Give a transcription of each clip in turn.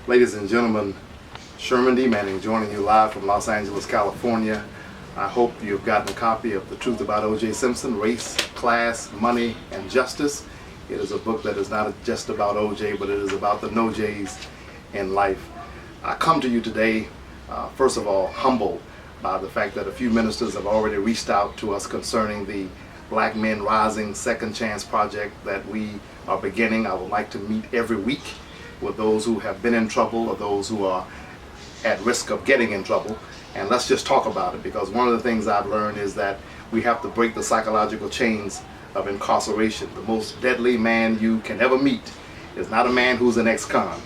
Ladies and gentlemen, Sherman D. Manning joining you live from Los Angeles, California. I hope you've gotten a copy of The Truth About O.J. Simpson, Race, Class, Money, and Justice. It is a book that is not just about O.J., but it is about the no-J's in life. I come to you today, first of all, humbled by the fact that a few ministers have already reached out to us concerning the Black Men Rising Second Chance project that we are beginning. I would like to meet every week with those who have been in trouble or those who are at risk of getting in trouble, and let's just talk about it, because one of the things I've learned is that we have to break the psychological chains of incarceration. The most deadly man you can ever meet is not a man who's an ex-con,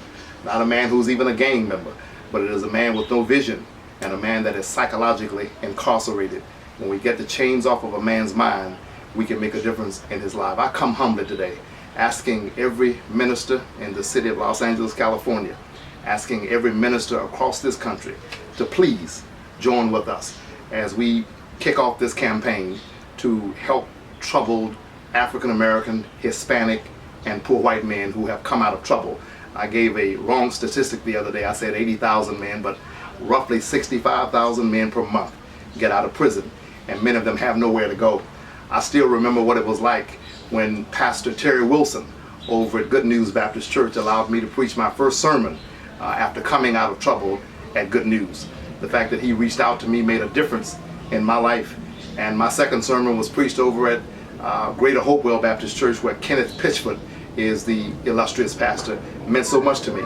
not a man who's even a gang member, but it is a man with no vision and a man that is psychologically incarcerated. When we get the chains off of a man's mind, we can make a difference in his life. I come humbly today, asking every minister in the city of Los Angeles, California, asking every minister across this country to please join with us as we kick off this campaign to help troubled African American, Hispanic, and poor white men who have come out of trouble. I gave a wrong statistic the other day. I said 80,000 men, but roughly 65,000 men per month get out of prison, and many of them have nowhere to go. I still remember what it was like when Pastor Terry Wilson over at Good News Baptist Church allowed me to preach my first sermon after coming out of trouble at Good News. The fact that he reached out to me made a difference in my life. And my second sermon was preached over at Greater Hopewell Baptist Church, where Kenneth Pitchford is the illustrious pastor. It meant so much to me.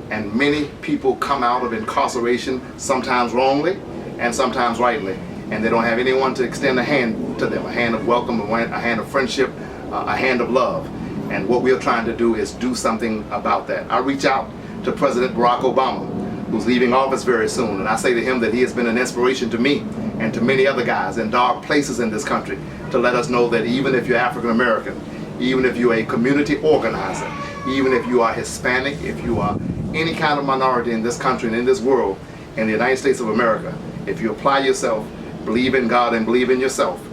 And many people come out of incarceration, sometimes wrongly and sometimes rightly, and they don't have anyone to extend a hand to them, a hand of welcome, a hand of friendship, a hand of love. And what we are trying to do is do something about that. I reach out to President Barack Obama, who's leaving office very soon, and I say to him that he has been an inspiration to me and to many other guys in dark places in this country, to let us know that even if you're African American, even if you're a community organizer, even if you are Hispanic, if you are any kind of minority in this country and in this world, in the United States of America, if you apply yourself, believe in God and believe in yourself,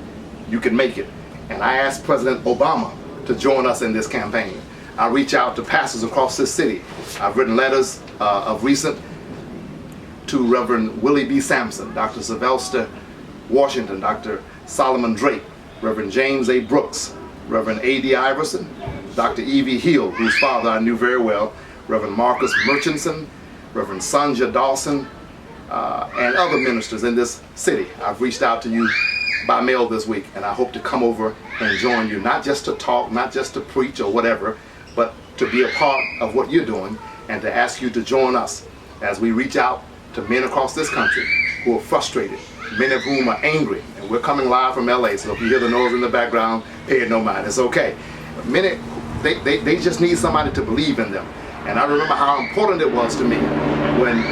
you can make it. And I asked President Obama to join us in this campaign. I reach out to pastors across this city. I've written letters of recent to Reverend Willie B. Sampson, Dr. Sylvester Washington, Dr. Solomon Drake, Reverend James A. Brooks, Reverend A.D. Iverson, Dr. E.V. Hill, whose father I knew very well, Reverend Marcus Murchison, Reverend Sonja Dawson, and other ministers in this city. I've reached out to you by mail this week, and I hope to come over and join you, not just to talk, not just to preach or whatever, but to be a part of what you're doing and to ask you to join us as we reach out to men across this country who are frustrated, many of whom are angry. And we're coming live from LA, so if you hear the noise in the background, pay it no mind, it's okay. Many, they just need somebody to believe in them. And I remember how important it was to me when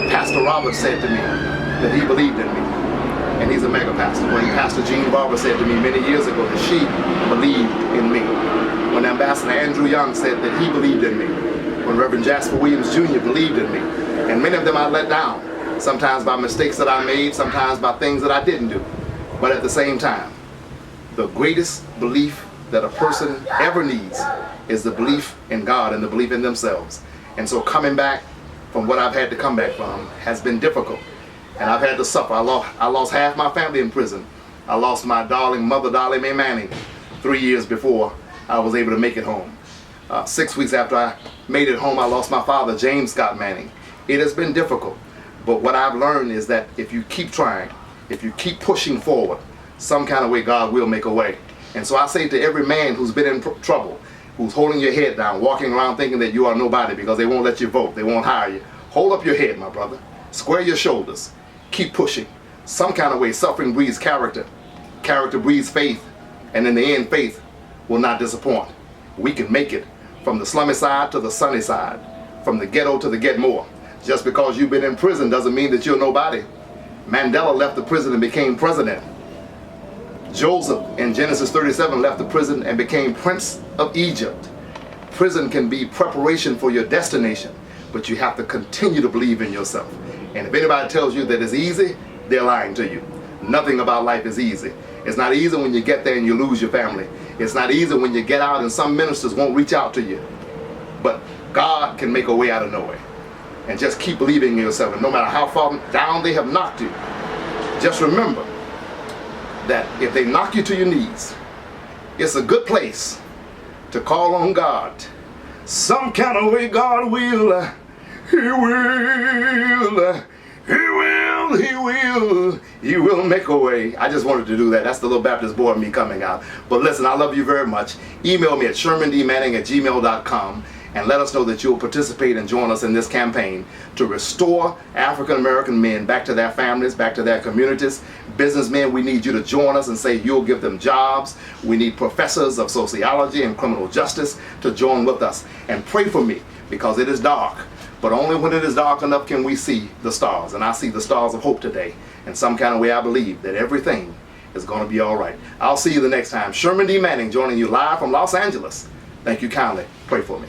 Pastor Robert said to me that he believed in me. And he's a mega pastor. When Pastor Jean Barber said to me many years ago that she believed in me. When Ambassador Andrew Young said that he believed in me. When Reverend Jasper Williams Jr. believed in me. And many of them I let down, sometimes by mistakes that I made, sometimes by things that I didn't do. But at the same time, the greatest belief that a person ever needs is the belief in God and the belief in themselves. And so coming back from what I've had to come back from has been difficult. And I've had to suffer. I lost half my family in prison. I lost my darling mother, Dolly Mae Manning, 3 years before I was able to make it home. 6 weeks after I made it home, I lost my father, James Scott Manning. It has been difficult, but what I've learned is that if you keep trying, if you keep pushing forward, some kind of way God will make a way. And so I say to every man who's been in trouble, who's holding your head down, walking around thinking that you are nobody because they won't let you vote, they won't hire you, hold up your head, my brother. Square your shoulders. Keep pushing. Some kind of way, suffering breeds character. Character breeds faith. And in the end, faith will not disappoint. We can make it from the slummy side to the sunny side, from the ghetto to the get more. Just because you've been in prison doesn't mean that you're nobody. Mandela left the prison and became president. Joseph in Genesis 37 left the prison and became Prince of Egypt. Prison can be preparation for your destination, but you have to continue to believe in yourself. And if anybody tells you that it's easy, they're lying to you. Nothing about life is easy. It's not easy when you get there and you lose your family. It's not easy when you get out and some ministers won't reach out to you. But God can make a way out of no way. and just keep believing in yourself. And no matter how far down they have knocked you, just remember that if they knock you to your knees, it's a good place to call on God. Some kind of way God will, He will make a way. I just wanted to do that. That's the little Baptist boy of me coming out. But listen, I love you very much. Email me at ShermanDmanning@gmail.com and let us know that you'll participate and join us in this campaign to restore African American men back to their families, back to their communities. Businessmen, we need you to join us and say you'll give them jobs. We need professors of sociology and criminal justice to join with us. And pray for me, because it is dark. But only when it is dark enough can we see the stars. And I see the stars of hope today. In some kind of way, I believe that everything is going to be all right. I'll see you the next time. Sherman D. Manning joining you live from Los Angeles. Thank you kindly. Pray for me.